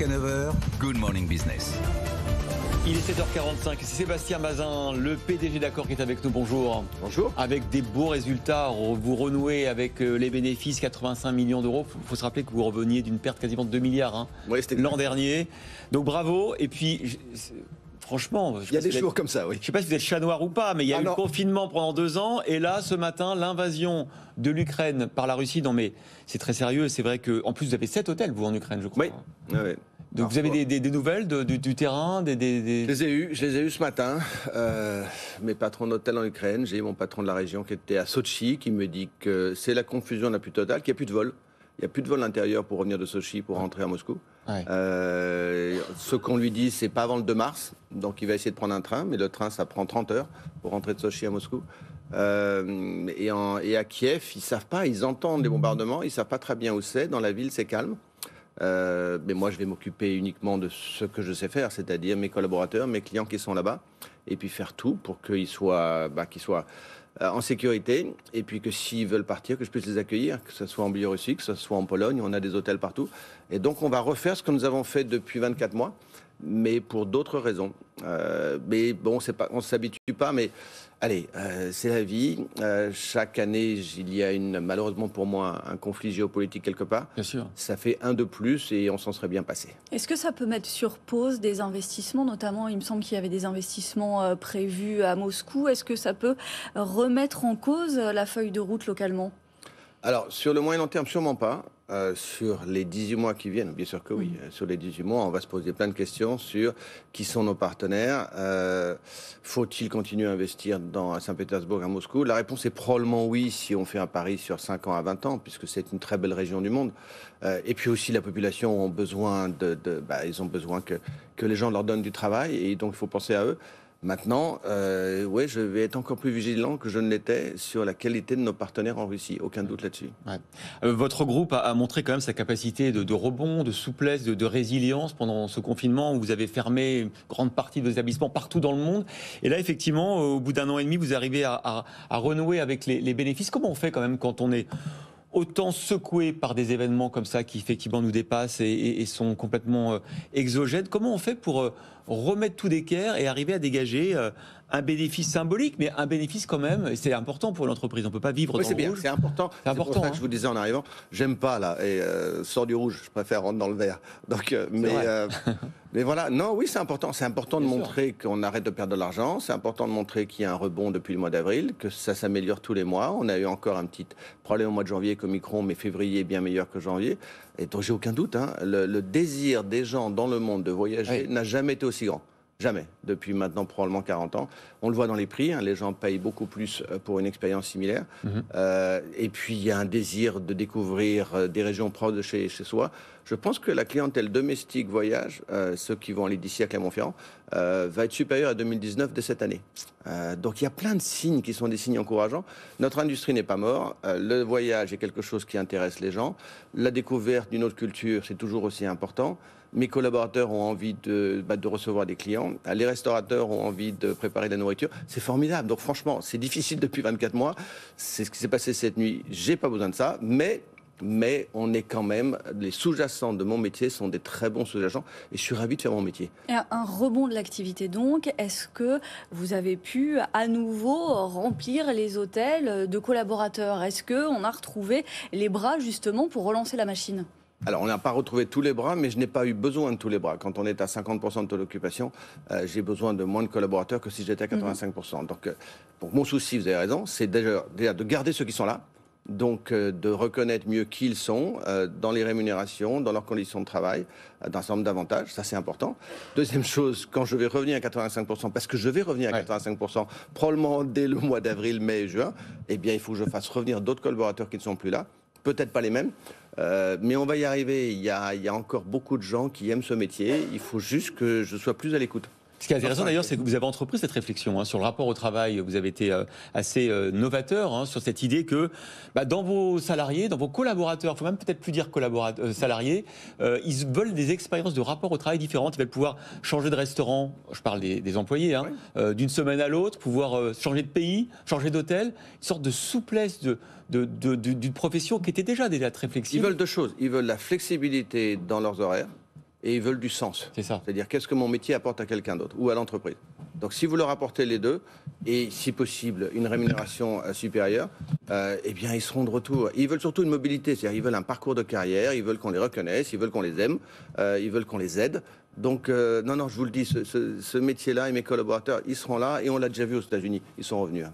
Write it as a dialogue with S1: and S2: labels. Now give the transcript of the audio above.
S1: Jusqu'à 9h, Good Morning Business.
S2: Il est 7h45, c'est Sébastien Bazin, le PDG d'Accor qui est avec nous, bonjour.
S3: Bonjour.
S2: Avec des beaux résultats, vous renouez avec les bénéfices, 85 millions d'euros. Il faut se rappeler que vous reveniez d'une perte quasiment de 2 milliards l'an dernier. Donc bravo, et puis... Franchement,
S3: il y a des jours comme ça, oui.
S2: Je ne sais pas si vous êtes chat noir ou pas, mais il y a eu le confinement pendant 2 ans. Et là, ce matin, l'invasion de l'Ukraine par la Russie. Non, mais c'est très sérieux. C'est vrai qu'en plus, vous avez 7 hôtels, vous, en Ukraine, je crois.
S3: Oui. Oui.
S2: Donc vous avez des nouvelles du terrain Je
S3: les ai eues ce matin. Mes patrons d'hôtel en Ukraine. J'ai eu mon patron de la région qui était à Sochi, qui me dit que c'est la confusion la plus totale, qu'il n'y a plus de vol. Il n'y a plus de vol intérieur pour revenir de Sochi, pour rentrer à Moscou. Ouais. Ce qu'on lui dit, c'est pas avant le 2 mars. Donc il va essayer de prendre un train, mais le train, ça prend 30 heures pour rentrer de Sochi à Moscou. Et à Kiev, ils savent pas, ils entendent les bombardements, ils savent pas très bien où c'est. Dans la ville, c'est calme. Mais moi, je vais m'occuper uniquement de ce que je sais faire, c'est-à-dire mes collaborateurs, mes clients qui sont là-bas, et puis faire tout pour qu'ils soient en sécurité, et puis que s'ils veulent partir, que je puisse les accueillir, que ce soit en Biélorussie, que ce soit en Pologne, on a des hôtels partout. Et donc on va refaire ce que nous avons fait depuis 24 mois, mais pour d'autres raisons. Mais bon, on ne s'habitue pas, mais allez, c'est la vie. Chaque année, il y a malheureusement pour moi un conflit géopolitique quelque part.
S2: Bien sûr.
S3: Ça fait un de plus et on s'en serait bien passé.
S4: Est-ce que ça peut mettre sur pause des investissements, notamment il me semble qu'il y avait des investissements prévus à Moscou. Est-ce que ça peut remettre en cause la feuille de route localement ?
S3: Alors, sur le moyen long terme, sûrement pas. Sur les 18 mois qui viennent, bien sûr que oui. Sur les 18 mois, on va se poser plein de questions sur qui sont nos partenaires. Faut-il continuer à investir à Saint-Pétersbourg, à Moscou ? La réponse est probablement oui, si on fait un pari sur 5 ans à 20 ans, puisque c'est une très belle région du monde. Et puis aussi, la population a besoin ils ont besoin que les gens leur donnent du travail, et donc il faut penser à eux. Maintenant, oui, je vais être encore plus vigilant que je ne l'étais sur la qualité de nos partenaires en Russie. Aucun doute là-dessus.
S2: Ouais. Votre groupe a montré quand même sa capacité de rebond, de souplesse, de résilience pendant ce confinement où vous avez fermé une grande partie de vos établissements partout dans le monde. Et là, effectivement, au bout d'1 an et demi, vous arrivez à renouer avec les bénéfices. Comment on fait quand même quand on est autant secoué par des événements comme ça qui effectivement nous dépassent et sont complètement exogènes? Comment on fait pour remettre tout d'équerre et arriver à dégager un bénéfice symbolique, mais un bénéfice quand même, et c'est important pour l'entreprise, on ne peut pas vivre dans le rouge.
S3: C'est important. C'est pour ça que je vous disais en arrivant, j'aime pas là, et sors du rouge, je préfère rentrer dans le vert. Donc, mais voilà, non, oui, c'est important de montrer qu'on arrête de perdre de l'argent, c'est important de montrer qu'il y a un rebond depuis le mois d'avril, que ça s'améliore tous les mois. On a eu encore un petit problème au mois de janvier avec Omicron, mais février est bien meilleur que janvier. Et donc j'ai aucun doute, le désir des gens dans le monde de voyager n'a jamais été aussi grand. Jamais. Depuis maintenant probablement 40 ans. On le voit dans les prix, les gens payent beaucoup plus pour une expérience similaire. Et puis il y a un désir de découvrir des régions proches de chez soi. Je pense que la clientèle domestique voyage, ceux qui vont aller d'ici à Clermont-Ferrand, va être supérieure à 2019 de cette année. Donc il y a plein de signes qui sont des signes encourageants. Notre industrie n'est pas morte. Le voyage est quelque chose qui intéresse les gens. La découverte d'une autre culture, c'est toujours aussi important. Mes collaborateurs ont envie de recevoir des clients. Les restaurateurs ont envie de préparer de la nourriture. C'est formidable. Donc franchement, c'est difficile depuis 24 mois. C'est ce qui s'est passé cette nuit. J'ai pas besoin de ça. Mais on est quand même, les sous-jacents de mon métier sont des très bons sous-jacents et je suis ravi de faire mon métier.
S4: Et un rebond de l'activité donc, est-ce que vous avez pu à nouveau remplir les hôtels de collaborateurs ? Est-ce qu'on a retrouvé les bras justement pour relancer la machine ?
S3: Alors, on n'a pas retrouvé tous les bras, mais je n'ai pas eu besoin de tous les bras. Quand on est à 50% de taux d'occupation, j'ai besoin de moins de collaborateurs que si j'étais à 85%. Donc, mon souci, vous avez raison, c'est déjà de garder ceux qui sont là. Donc, de reconnaître mieux qui ils sont dans les rémunérations, dans leurs conditions de travail, d'un certain nombre d'avantages. Ça, c'est important. Deuxième chose, quand je vais revenir à 85%, parce que je vais revenir à 85%, probablement dès le mois d'avril, mai et juin, eh bien, il faut que je fasse revenir d'autres collaborateurs qui ne sont plus là. Peut-être pas les mêmes, mais on va y arriver. Il y a encore beaucoup de gens qui aiment ce métier. Il faut juste que je sois plus à l'écoute.
S2: Ce qui est intéressant d'ailleurs, c'est que vous avez entrepris cette réflexion sur le rapport au travail. Vous avez été assez novateur sur cette idée que dans vos salariés, dans vos collaborateurs, il faut même peut-être plus dire salariés, ils veulent des expériences de rapport au travail différentes. Ils veulent pouvoir changer de restaurant, je parle des employés, d'une semaine à l'autre, pouvoir changer de pays, changer d'hôtel, une sorte de souplesse d'une profession qui était déjà très flexible.
S3: Ils veulent deux choses. Ils veulent la flexibilité dans leurs horaires. et ils veulent du sens.
S2: C'est ça.
S3: C'est-à-dire, qu'est-ce que mon métier apporte à quelqu'un d'autre ou à l'entreprise. Donc, si vous leur apportez les deux, et si possible, une rémunération supérieure, eh bien, ils seront de retour. Ils veulent surtout une mobilité, c'est-à-dire, ils veulent un parcours de carrière, ils veulent qu'on les reconnaisse, ils veulent qu'on les aime, ils veulent qu'on les aide. Donc, non, je vous le dis, ce métier-là et mes collaborateurs, ils seront là, et on l'a déjà vu aux États-Unis, ils sont revenus.